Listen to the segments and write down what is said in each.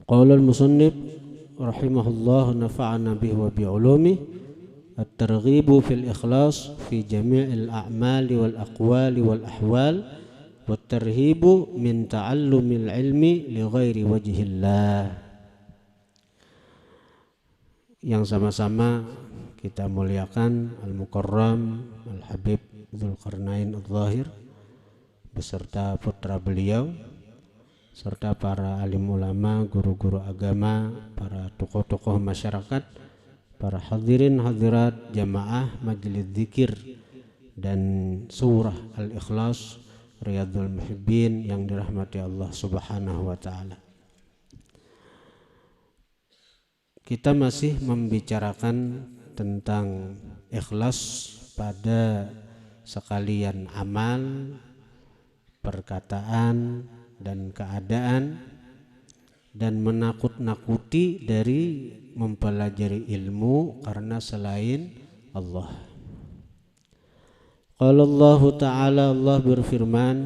Qala al-musannif rahimahullah nafa'ana bihi wa bi'ulumi at-targhibu fil ikhlas fi jami'il a'mali wal aqwali wal ahwal wa at-tarhibu min ta'allumil ilmi li ghairi wajhillah. Yang sama-sama kita muliakan Al-Mukarram Al-Habib Dzulqarnain Adz-Dzahir beserta putra beliau serta para alim ulama, guru-guru agama, para tokoh-tokoh masyarakat, para hadirin hadirat jamaah majelis zikir dan surah Al-Ikhlas Riyadhul Muhibbin yang dirahmati Allah Subhanahu wa taala. Kita masih membicarakan tentang ikhlas pada sekalian amal, perkataan dan keadaan, dan menakut-nakuti dari mempelajari ilmu karena selain Allah. Qala Allah Ta'ala, Allah berfirman,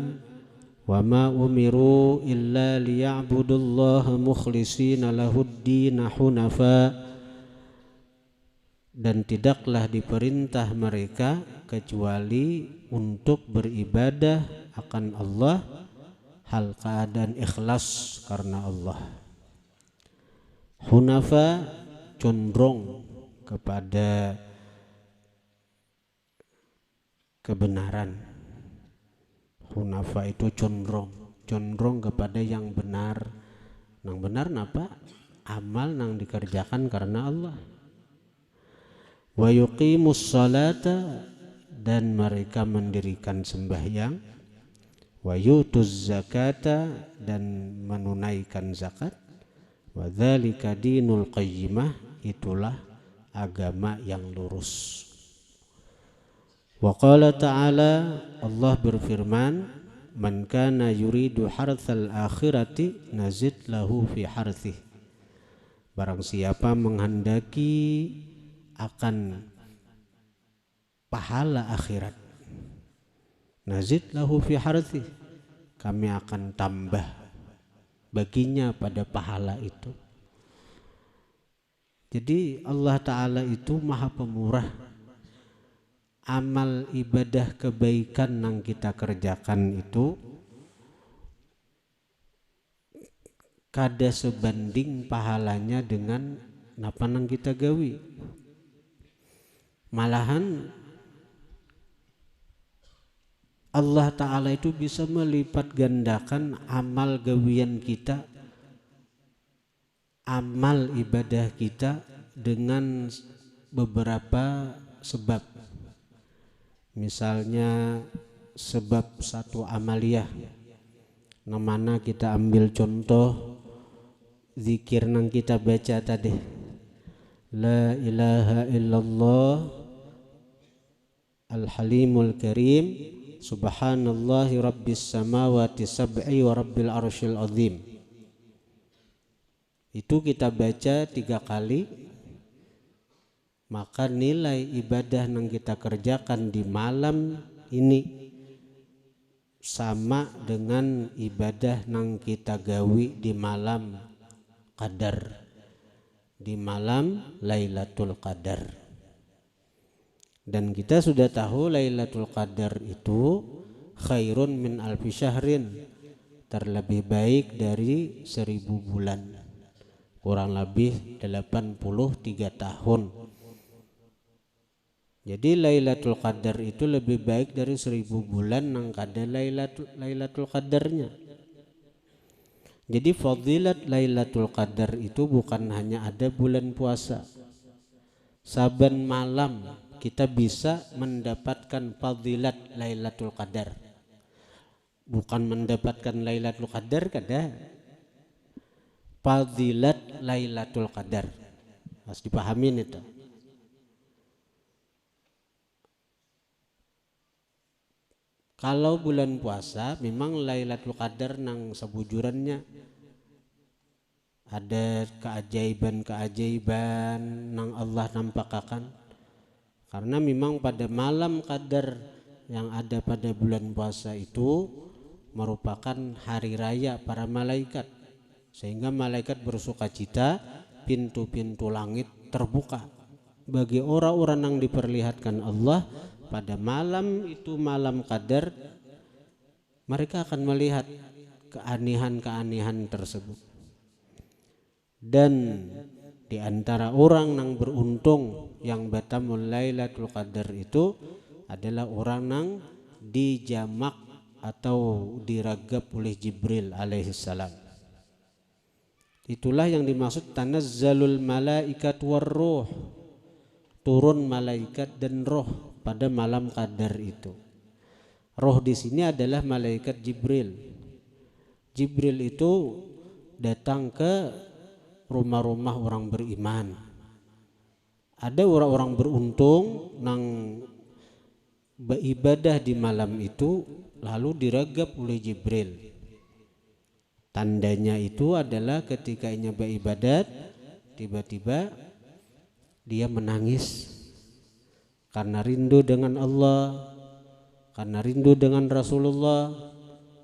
wa ma umiru illa liya'budullaha mukhlishina lahuddina hunafa, dan tidaklah diperintah mereka kecuali untuk beribadah akan Allah hal keadaan ikhlas karena Allah. Hunafa condong kepada kebenaran. Hunafa itu condong kepada yang benar. Nang benar napa? Amal nang dikerjakan karena Allah. Wa yuqimus salata, dan mereka mendirikan sembahyang. Wa yutuz zakata, dan menunaikan zakat. Wa dzalika dinul qayyimah, itulah agama yang lurus. Wa qala ta'ala, Allah berfirman, man kana yuridu harthal akhirati nazid lahu fi harthih, barang siapa menghendaki akan pahala akhirat, nazid lahu fi harthih, kami akan tambah baginya pada pahala itu. Jadi Allah Ta'ala itu maha pemurah. Amal ibadah kebaikan yang kita kerjakan itu kada sebanding pahalanya dengan napa nang kita gawi. Malahan Allah Ta'ala itu bisa melipat gandakan amal gawian kita, amal ibadah kita dengan beberapa sebab. Misalnya sebab satu amaliyah, namanya kita ambil contoh zikir nang kita baca tadi, la ilaha illallah al-halimul karim subhanallahi rabbis samawati sab'i wa rabbil arsyil azim. Itu kita baca 3 kali, maka nilai ibadah yang kita kerjakan di malam ini sama dengan ibadah yang kita gawi di malam Qadar, di malam Lailatul Qadar. Dan kita sudah tahu Lailatul Qadar itu khairun min alfi syahrin, terlebih baik dari 1000 bulan, kurang lebih 83 tahun. Jadi Lailatul Qadar itu lebih baik dari 1000 bulan nang kada Lailatul Qadarnya. Jadi fadilat Lailatul Qadar itu bukan hanya ada bulan puasa. Saban malam kita bisa mendapatkan fadilat Lailatul Qadar. Bukan mendapatkan Lailatul Qadar kada. Fadilat Lailatul Qadar. Harus dipahamin itu. Kalau bulan puasa memang Lailatul Qadar nang sebujurannya ada keajaiban-keajaiban nang Allah nampakakan. Karena memang pada malam Qadar yang ada pada bulan puasa itu merupakan hari raya para malaikat. sehingga malaikat bersukacita, pintu-pintu langit terbuka bagi orang-orang yang diperlihatkan Allah pada malam itu, malam Qadar. Mereka akan melihat keanehan-keanehan tersebut. Dan di antara orang yang beruntung yang batamul Lailatul Qadar itu adalah orang yang dijamak atau diragap oleh Jibril alaihissalam. Itulah yang dimaksud tanazzalul malaikat warruh, turun malaikat dan roh pada malam Qadar itu. Roh di sini adalah malaikat Jibril. Jibril itu datang ke rumah-rumah orang beriman. Ada orang-orang beruntung yang beribadah di malam itu lalu diragap oleh Jibril. Tandanya itu adalah ketika ia beribadat, tiba-tiba dia menangis karena rindu dengan Allah, karena rindu dengan Rasulullah,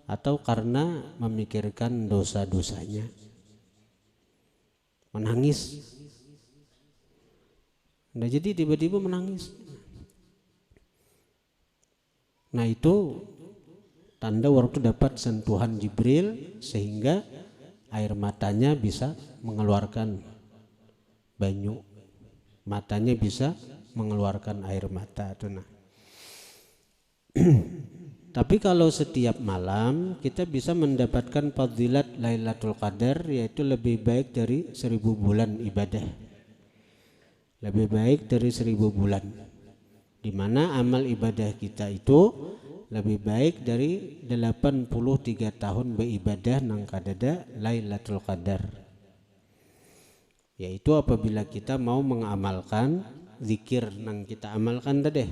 atau karena memikirkan dosa-dosanya. Menangis. Nah, jadi tiba-tiba menangis. Nah, itu tanda waktu dapat sentuhan Jibril sehingga air matanya bisa mengeluarkan banyu, matanya bisa mengeluarkan air mata. Nah. Tapi kalau setiap malam kita bisa mendapatkan fadilat Lailatul Qadar, yaitu lebih baik dari 1000 bulan ibadah, lebih baik dari 1000 bulan, di mana amal ibadah kita itu lebih baik dari 83 tahun beribadah nang kadada Lailatul Qadar. Yaitu apabila kita mau mengamalkan zikir nang kita amalkan tadi,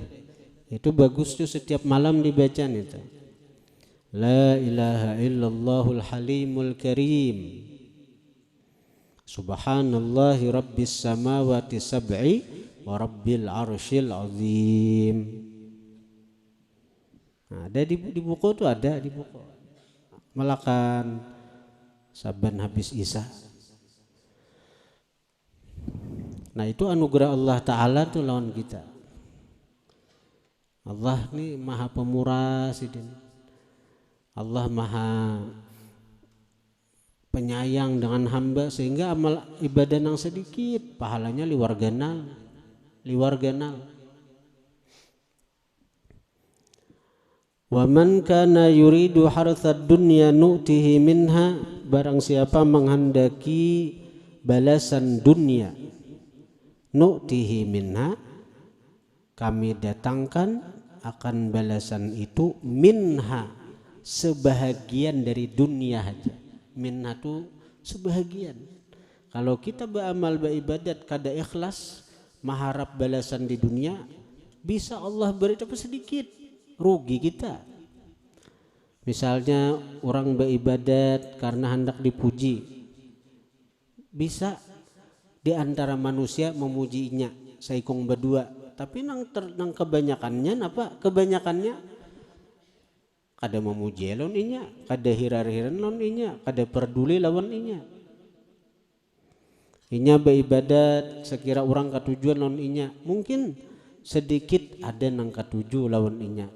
itu bagus tuh setiap malam dibaca itu. La ilaha illallahul halimul karim, subhanallahi rabbis samawati sab'i wa rabbil arsyil azim. Nah, ada di buku itu, ada di buku Malakan saban habis Isya. Nah, itu anugerah Allah Ta'ala tuh lawan kita. Allah ini maha pemurah sidin. Allah maha penyayang dengan hamba sehingga amal ibadah yang sedikit pahalanya liwar ganal. Wa man kana yuridu harthad dunya nu'tihi minha, barang siapa menghendaki balasan dunia, nu'tihi minha, kami datangkan akan balasan itu, minha, sebahagian dari dunia aja. Minha itu sebahagian. Kalau kita beramal beribadat kada ikhlas, mengharap balasan di dunia, bisa Allah beri tapi sedikit, rugi kita. Misalnya orang beribadat karena hendak dipuji, bisa di antara manusia memujinya saikung berdua, tapi nang kebanyakannya apa? Kebanyakannya kada memuji lawan inya, kada hirar-hiran lawan inya, kada peduli lawan inya. Inya beribadat sekira orang katujuan lawan inya, mungkin sedikit ada nang katuju lawan inya.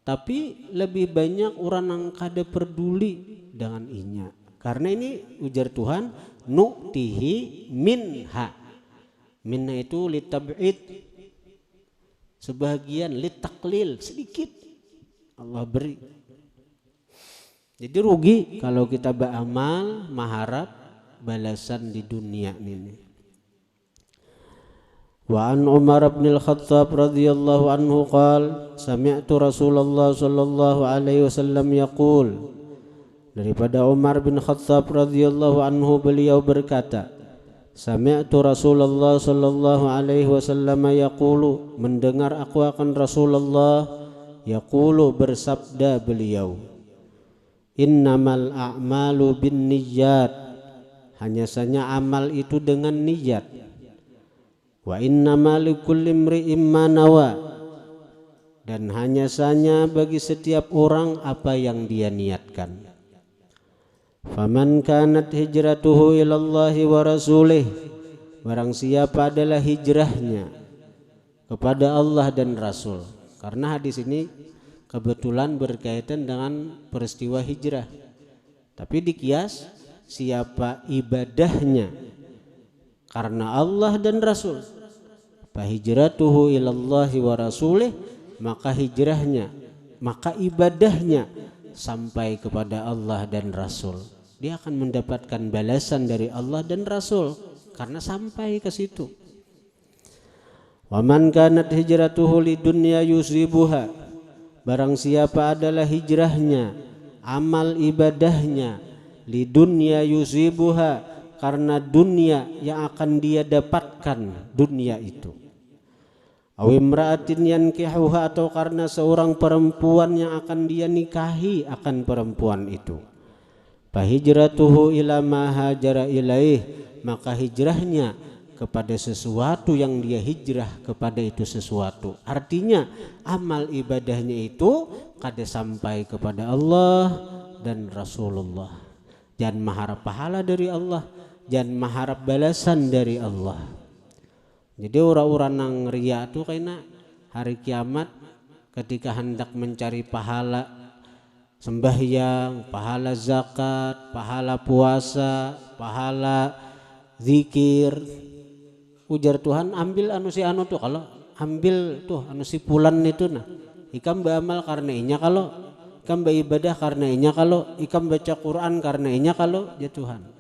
Tapi lebih banyak orang yang kada peduli dengan inya. Karena ini ujar Tuhan, nu'tihi minha. Minha itu litab'id, sebahagian, litaklil, sedikit Allah beri. Jadi rugi kalau kita beramal mengharap balasan di dunia ini. Wa an Umar bin Al-Khattab radhiyallahu anhu qala sami'tu Rasulullah sallallahu alaihi wasallam yaqul, daripada Umar bin Khattab radhiyallahu anhu beliau berkata, sami'tu Rasulullah sallallahu alaihi wasallam yaqulu, mendengar aku akan Rasulullah yaqulu, bersabda beliau, innamal a'malu bin niyyat, hanya saja amal itu dengan niat. Wa innamal likulli imri'in ma nawa, dan hanya saja bagi setiap orang apa yang dia niatkan. Faman kanat hijratuhu ilallahi wa rasulih, barang siapa adalah hijrahnya kepada Allah dan Rasul. Karena hadis ini kebetulan berkaitan dengan peristiwa hijrah, tapi dikias siapa ibadahnya karena Allah dan Rasul, fa hijratuhu ilallahi wa rasulih, maka hijrahnya, maka ibadahnya sampai kepada Allah dan Rasul. Dia akan mendapatkan balasan dari Allah dan Rasul karena sampai ke situ. Wa man kanat hijratuhu lidunya yusibuha, barang siapa adalah hijrahnya, amal ibadahnya, lidunya yusibuha, karena dunia yang akan dia dapatkan dunia itu. Aw imra'atin yankihuha, atau karena seorang perempuan yang akan dia nikahi akan perempuan itu. Fa hijratuhu ila ma hajara ilaih, maka hijrahnya kepada sesuatu yang dia hijrah kepada itu sesuatu. Artinya amal ibadahnya itu kada sampai kepada Allah dan Rasulullah. Jangan mengharap pahala dari Allah, jangan mengharap balasan dari Allah. Jadi orang-orang nang ria tu kena hari kiamat ketika hendak mencari pahala sembahyang, pahala zakat, pahala puasa, pahala zikir, ujar Tuhan, ambil anu si anu tuh, kalau ambil tuh anu si pulan itu nah, ikam beramal karena inya, kalau ikam beribadah karena inya, kalau ikam baca Quran karena inya, kalau ya Tuhan.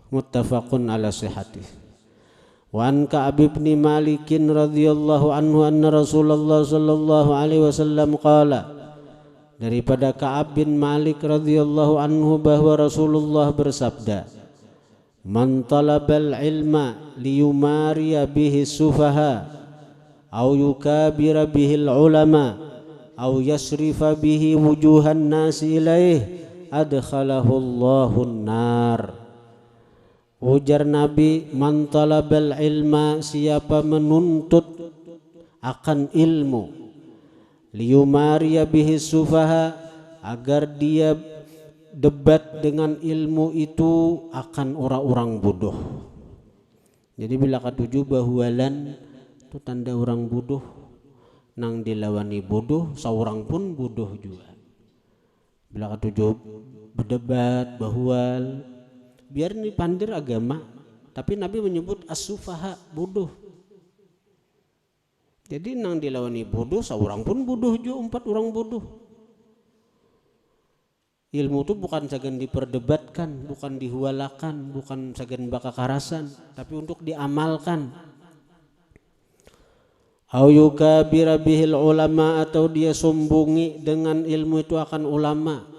Muttafaqun ala sihhati. Wa an Ka'ab bin Malik radhiyallahu anhu anna Rasulullah sallallahu alaihi wasallam qala, daripada Ka'ab bin Malik radhiyallahu anhu bahwa Rasulullah bersabda, man talabal ilma liyumariya bihi sufaha aw yukabira bihi ulama aw yasrifa bihi wujuhan nasi ilaih adkhalahu Allahun nar. Ujar Nabi, man talabal ilma, siapa menuntut akan ilmu, liyumariya bihi sufaha, agar dia debat dengan ilmu itu akan orang-orang bodoh. Jadi bila katuju bahualan itu tanda orang bodoh, nang dilawani bodoh, seorang pun bodoh juga. Bila katuju berdebat bahual, biar ini pandir agama, tapi Nabi menyebut as-sufaha, bodoh. Jadi nang dilawani bodoh, seorang pun bodoh juga, empat orang bodoh. Ilmu itu bukan sagan diperdebatkan, bukan dihualakan, bukan sagan bakakarasan, tapi untuk diamalkan. Au yukabira bihil ulama, atau dia sombongi dengan ilmu itu akan ulama.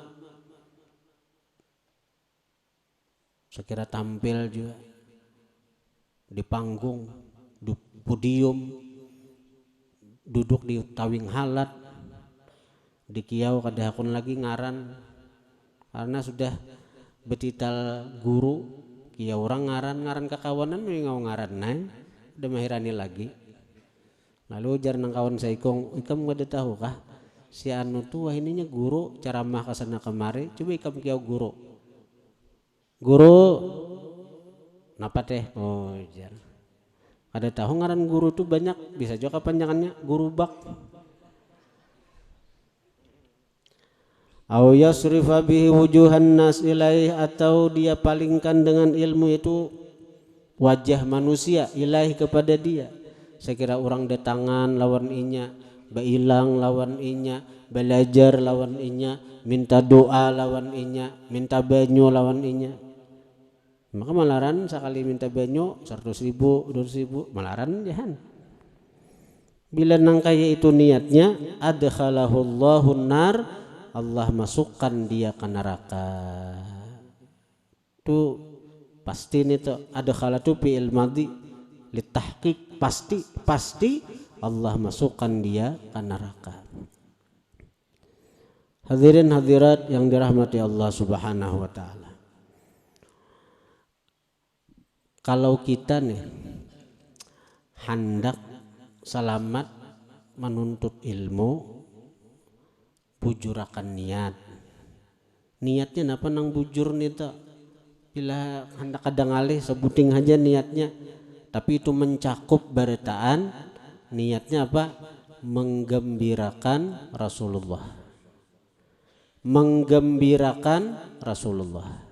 Sekira tampil juga di panggung, di podium, duduk di tawing halat, di kiau kada hakun lagi ngaran, karena sudah betital guru kiau orang ngaran kekawanan ngau ngaran naik udah mahirani lagi. Lalu jar nang kawan saya ikong, ikam kada tahu kah si anu tuh wah ininya guru ceramah kesana kemari, coba ikam kiau guru napa teh, oh jar kada tahu ngaran guru tuh banyak, bisa juga kepanjangannya guru bak. Au yasrifa bihi wujuhan nas ilaih, atau dia palingkan dengan ilmu itu wajah manusia ilaih kepada dia. Saya kira orang datangan lawan inya, bailang lawan inya, belajar lawan inya, minta doa lawan inya, minta banyu lawan inya. Maka malaran sekali minta banyu 100.000, 200.000, malaran jahan. Bila nang kaya itu niatnya, adkhalahu Allahun nar, Allah masukkan dia ke neraka. Itu pasti nih tuh, adkhala tu fi'il madhi litahqiq, pasti Allah masukkan dia ke neraka. Hadirin hadirat yang dirahmati Allah Subhanahu wa taala. Kalau kita nih hendak selamat menuntut ilmu, bujurakan niat. Niatnya napa nang bujur nih tak? Bila hendak kadang alih sebuting aja niatnya. Tapi itu mencakup barataan. Niatnya apa? Menggembirakan Rasulullah. Menggembirakan Rasulullah.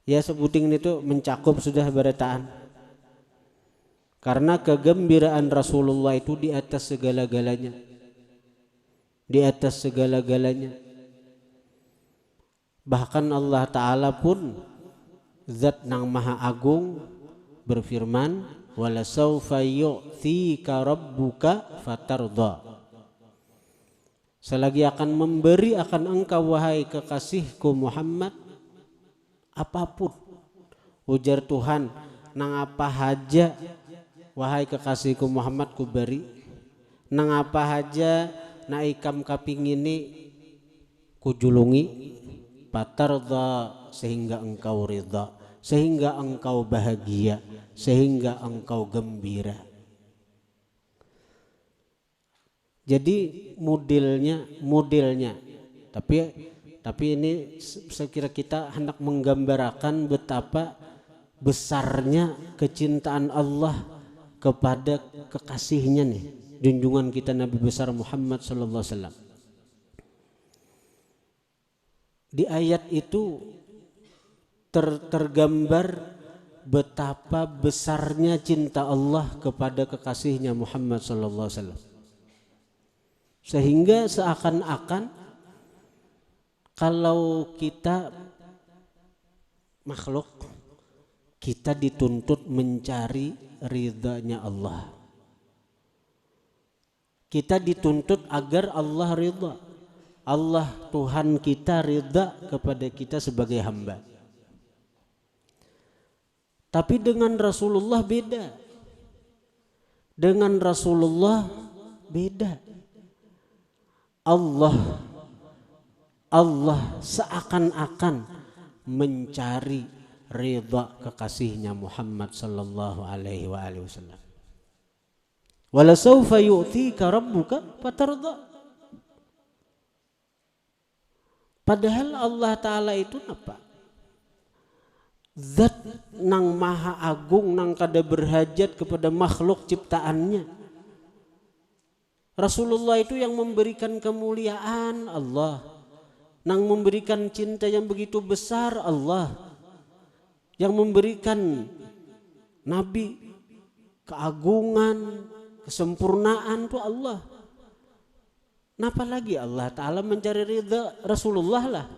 Ya sebuting itu mencakup sudah barataan. Karena kegembiraan Rasulullah itu di atas segala-galanya. Di atas segala-galanya. Bahkan Allah Ta'ala pun Zat nang maha agung berfirman, wala saufa yu'tika rabbuka fatardha. Selagi akan memberi akan engkau wahai kekasihku Muhammad apapun. Ujar Tuhan, nang apa haja wahai kekasihku Muhammad ku beri. Nang apa haja na ikam kapingini ku julungi. Fatardha, sehingga engkau ridha, sehingga engkau bahagia, sehingga engkau gembira. Jadi modelnya tapi ini saya kira kita hendak menggambarkan betapa besarnya kecintaan Allah kepada kekasihnya nih, junjungan kita Nabi besar Muhammad sallallahu alaihi wasallam. Di ayat itu tergambar betapa besarnya cinta Allah kepada kekasihnya Muhammad sallallahu alaihi wasallam. Sehingga seakan-akan kalau kita makhluk, kita dituntut mencari ridhanya Allah. Kita dituntut agar Allah ridha. Allah Tuhan kita ridha kepada kita sebagai hamba. Tapi dengan Rasulullah beda. Dengan Rasulullah beda. Allah seakan-akan mencari ridha kekasihnya Muhammad sallallahu alaihi wasallam. Wala saufa yu'tika rabbuka fatardha. Padahal Allah Ta'ala itu apa? Zat nang maha agung, nang kada berhajat kepada makhluk ciptaannya. Rasulullah itu yang memberikan kemuliaan Allah, nang memberikan cinta yang begitu besar Allah, yang memberikan Nabi keagungan, kesempurnaan itu Allah. Napa lagi Allah Ta'ala mencari ridha Rasulullah lah.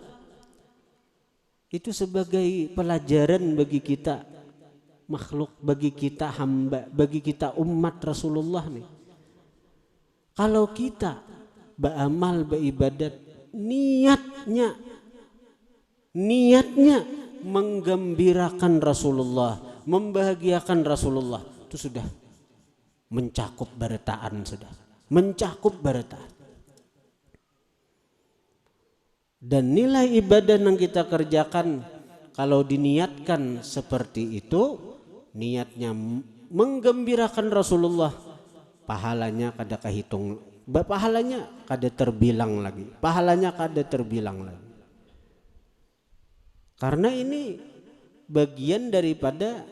Itu sebagai pelajaran bagi kita makhluk, bagi kita hamba, bagi kita umat Rasulullah nih. Kalau kita beramal, beribadat, niatnya menggembirakan Rasulullah, membahagiakan Rasulullah, itu sudah mencakup barataan, sudah mencakup barataan. Dan nilai ibadah yang kita kerjakan kalau diniatkan seperti itu, niatnya menggembirakan Rasulullah, pahalanya kada kehitung, pahalanya kada terbilang lagi, pahalanya kada terbilang lagi. Karena ini bagian daripada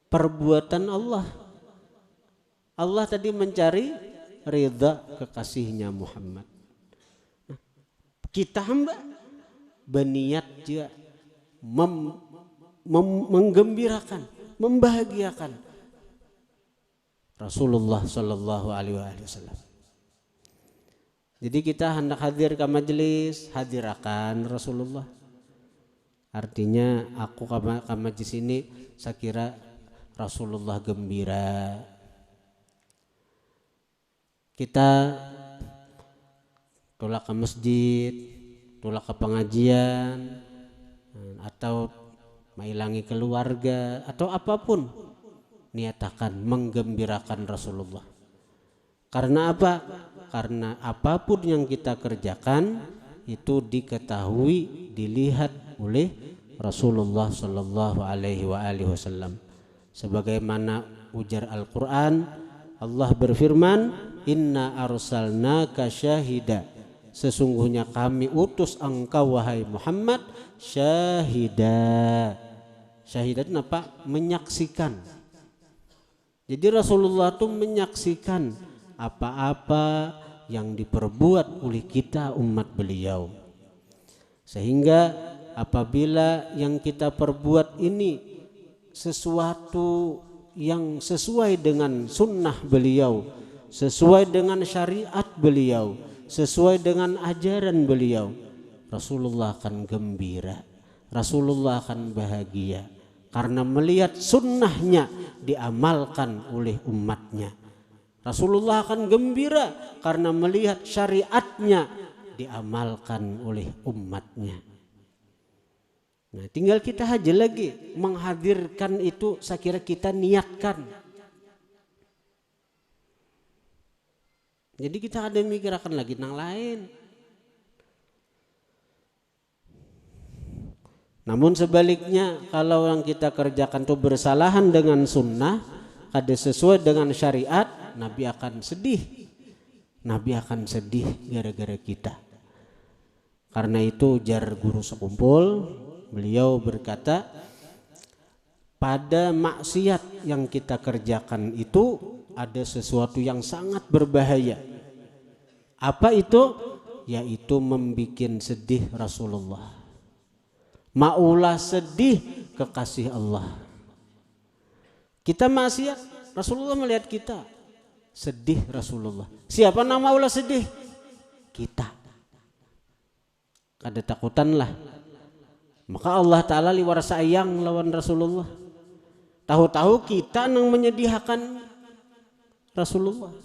perbuatan Allah. Allah tadi mencari ridha kekasihnya Muhammad. Kita hamba berniat juga menggembirakan, membahagiakan Rasulullah sallallahu alaihi wasallam. Jadi kita hendak hadir ke majelis, hadirakan Rasulullah. Artinya aku ke majelis ini saya kira Rasulullah gembira. Kita tolak ke masjid, tolak ke pengajian, atau menghilangi keluarga, atau apapun, niatakan menggembirakan Rasulullah. Karena apa? Karena apapun yang kita kerjakan itu diketahui, dilihat oleh Rasulullah Sallallahu Alaihi Wasallam. Sebagaimana ujar Al-Quran, Allah berfirman, Inna arsalnaka syahida, sesungguhnya kami utus engkau wahai Muhammad syahida. Syahidat apa? Menyaksikan. Jadi Rasulullah itu menyaksikan apa-apa yang diperbuat oleh kita umat beliau. Sehingga apabila yang kita perbuat ini sesuatu yang sesuai dengan sunnah beliau, sesuai dengan syariat beliau, sesuai dengan ajaran beliau, Rasulullah akan gembira, Rasulullah akan bahagia karena melihat sunnahnya diamalkan oleh umatnya. Rasulullah akan gembira karena melihat syariatnya diamalkan oleh umatnya. Nah, tinggal kita aja lagi menghadirkan itu, saya kira kita niatkan. Jadi kita ada mikirkan lagi yang lain. Namun sebaliknya, kalau yang kita kerjakan itu bersalahan dengan sunnah, ada sesuai dengan syariat, Nabi akan sedih. Nabi akan sedih gara-gara kita. Karena itu ujar guru sekumpul, beliau berkata, pada maksiat yang kita kerjakan itu ada sesuatu yang sangat berbahaya. Apa itu? Yaitu membikin sedih Rasulullah. Maulah sedih kekasih Allah. Kita maksiat, Rasulullah melihat kita sedih Rasulullah. Siapa nama maulah sedih? Kita. Kada takutanlah. Maka Allah Ta'ala liwar sayang lawan Rasulullah. Tahu-tahu kita nang menyedihkan Rasulullah.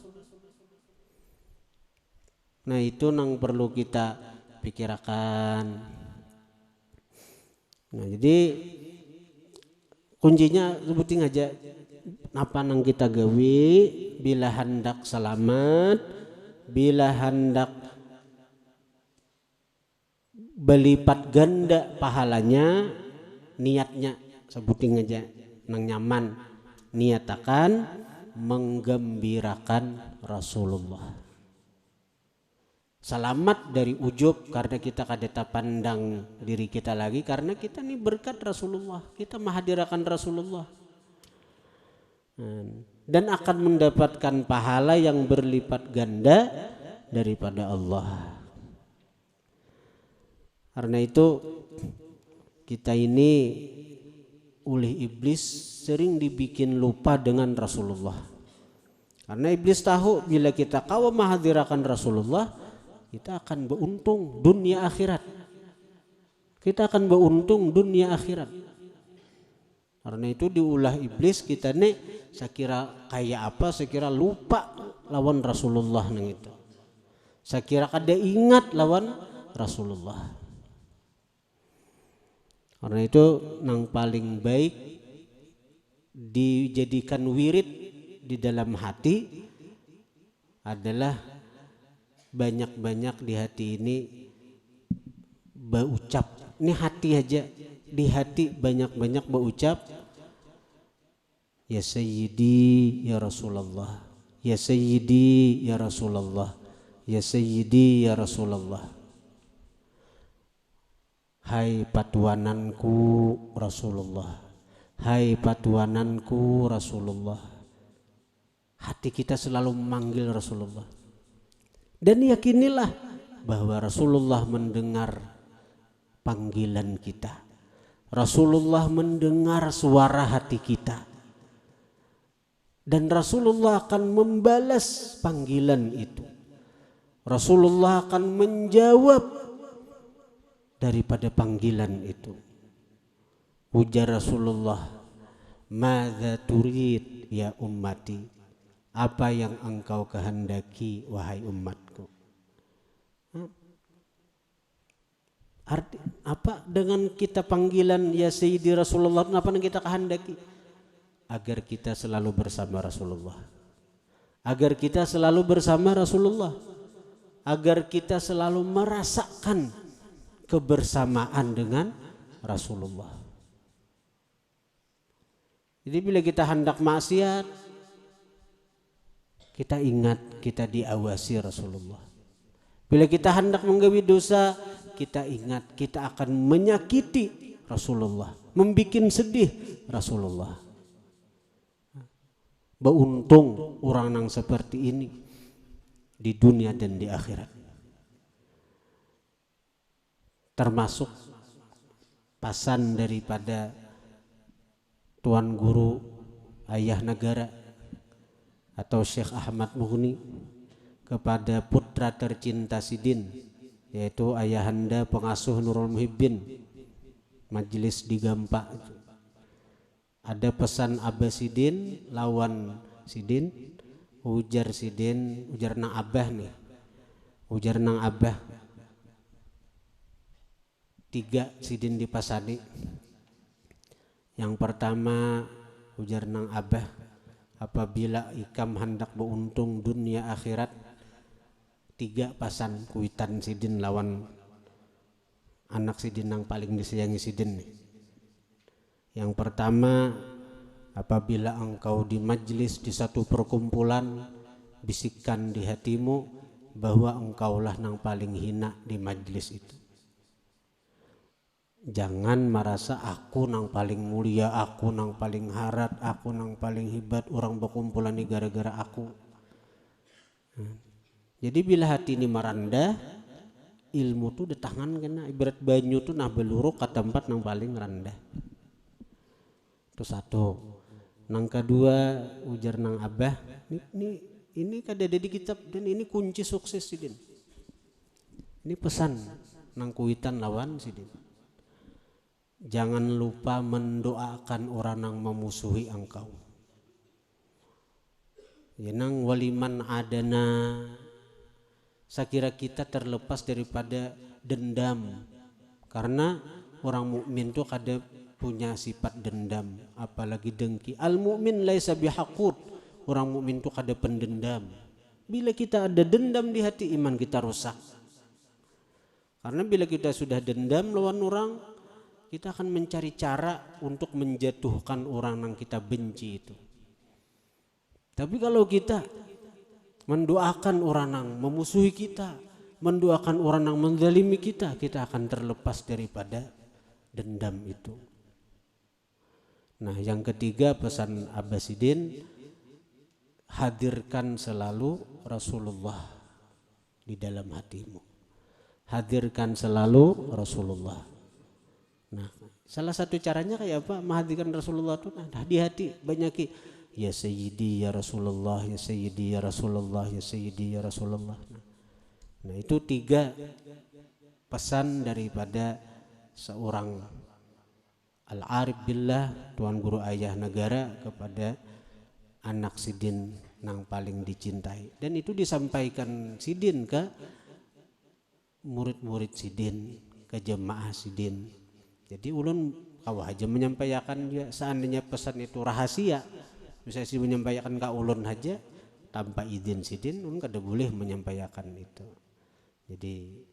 Nah itu nang perlu kita pikirkan. Nah jadi kuncinya sebutin aja apa nang kita gawe bila hendak selamat, bila hendak berlipat ganda pahalanya, niatnya sebutin aja nang nyaman, niatakan menggembirakan Rasulullah. Selamat dari ujub karena kita kadeta pandang diri kita lagi, karena kita ini berkat Rasulullah, kita menghadirkan Rasulullah dan akan mendapatkan pahala yang berlipat ganda daripada Allah. Karena itu kita ini oleh iblis sering dibikin lupa dengan Rasulullah. Karena iblis tahu bila kita kau menghadirkan Rasulullah, kita akan beruntung dunia akhirat. Kita akan beruntung dunia akhirat. Karena itu diulah iblis kita nih, saya kira kayak apa, saya kira lupa lawan Rasulullah nang itu. Saya kira kada ingat lawan Rasulullah. Karena itu nang paling baik dijadikan wirid di dalam hati adalah banyak-banyak di hati ini berucap. Ini hati aja, di hati banyak-banyak berucap ya Sayyidi ya Rasulullah, ya Sayyidi ya Rasulullah, ya Sayyidi ya Rasulullah. Hai patuananku Rasulullah, hai patuananku Rasulullah. Hati kita selalu memanggil Rasulullah. Dan yakinilah bahwa Rasulullah mendengar panggilan kita. Rasulullah mendengar suara hati kita. Dan Rasulullah akan membalas panggilan itu. Rasulullah akan menjawab daripada panggilan itu. Ujar Rasulullah, "Madza turid ya ummati?" Apa yang engkau kehendaki wahai umatku? Arti apa dengan kita panggilan ya Sayyidi Rasulullah, apa yang kita kehendaki? Agar kita selalu bersama Rasulullah. Agar kita selalu bersama Rasulullah. Agar kita selalu merasakan kebersamaan dengan Rasulullah. Jadi bila kita hendak maksiat, kita ingat kita diawasi Rasulullah. Bila kita hendak menggawi dosa, kita ingat kita akan menyakiti Rasulullah, membikin sedih Rasulullah. Beruntung orang yang seperti ini di dunia dan di akhirat. Termasuk pesan daripada Tuan Guru Ayah Negara atau Syekh Ahmad Mughni kepada putra tercinta Sidin, yaitu ayahanda pengasuh Nurul Muhibbin Majelis di Gampak. Ada pesan Abah Sidin lawan Sidin, ujar Sidin, ujar nang Abah nih, ujar nang Abah 3 Sidin dipasani. Yang pertama ujar nang Abah, apabila ikam hendak beruntung dunia akhirat, 3 pasan kuitan Sidin lawan anak Sidin yang paling disayangi Sidin. Yang pertama, apabila engkau di majlis di satu perkumpulan, bisikkan di hatimu bahwa engkaulah yang paling hina di majlis itu. Jangan merasa aku nang paling mulia, aku nang paling harat, aku nang paling hebat, orang berkumpulan ini gara-gara aku. Jadi bila hati ini merendah, ilmu tuh di tangan kena, ibarat banyu tuh nah beluruk ke tempat yang paling rendah. Itu satu. Nang kedua ujar nang Abah, ini kada ada di kitab dan ini kunci sukses Sidin. Ini pesan nang kuitan lawan Sidin. Jangan lupa mendoakan orang yang memusuhi engkau. Yenang waliman adana. Saya kira kita terlepas daripada dendam, karena orang mukmin tuh kada punya sifat dendam, apalagi dengki. Al mukmin laisa bihaqud, orang mukmin tuh kada pendendam. Bila kita ada dendam di hati, iman kita rusak. Karena bila kita sudah dendam lawan orang, kita akan mencari cara untuk menjatuhkan orang yang kita benci itu. Tapi kalau kita mendoakan orang yang memusuhi kita, mendoakan orang yang menzalimi kita, kita akan terlepas daripada dendam itu. Nah, yang ketiga pesan Abah Sidin, hadirkan selalu Rasulullah di dalam hatimu. Hadirkan selalu Rasulullah. Nah, salah satu caranya kayak apa? Menghadirkan Rasulullah itu nah, di hati banyak ya Sayyidi ya Rasulullah, ya Sayyidi ya Rasulullah, ya Sayyidi ya Rasulullah. Nah, itu 3 pesan daripada seorang Al-Arif Billah, Tuan Guru Ayah Negara kepada anak Sidin yang paling dicintai. Dan itu disampaikan Sidin ke murid-murid Sidin, ke jemaah Sidin. Jadi ulun kawah aja menyampaikan dia, seandainya pesan itu rahasia, bisa sih menyampaikan ke ulun aja tanpa izin Sidin, ulun kada boleh menyampaikan itu. Jadi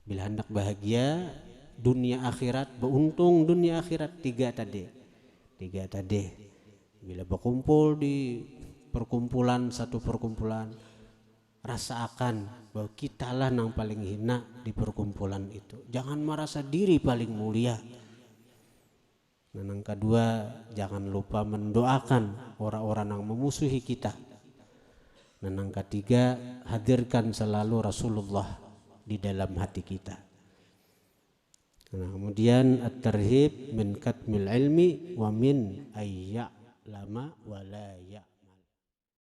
bila hendak bahagia dunia akhirat, beruntung dunia akhirat, 3 tadi. Bila berkumpul di perkumpulan, satu perkumpulan, rasakan bahwa kitalah yang paling hina di perkumpulan itu. Jangan merasa diri paling mulia. Dan yang kedua, jangan lupa mendoakan orang-orang yang memusuhi kita. Dan yang ketiga, hadirkan selalu Rasulullah di dalam hati kita. Nah, kemudian at-tarhib min katmil ilmi wa min ayya lama wa la ya.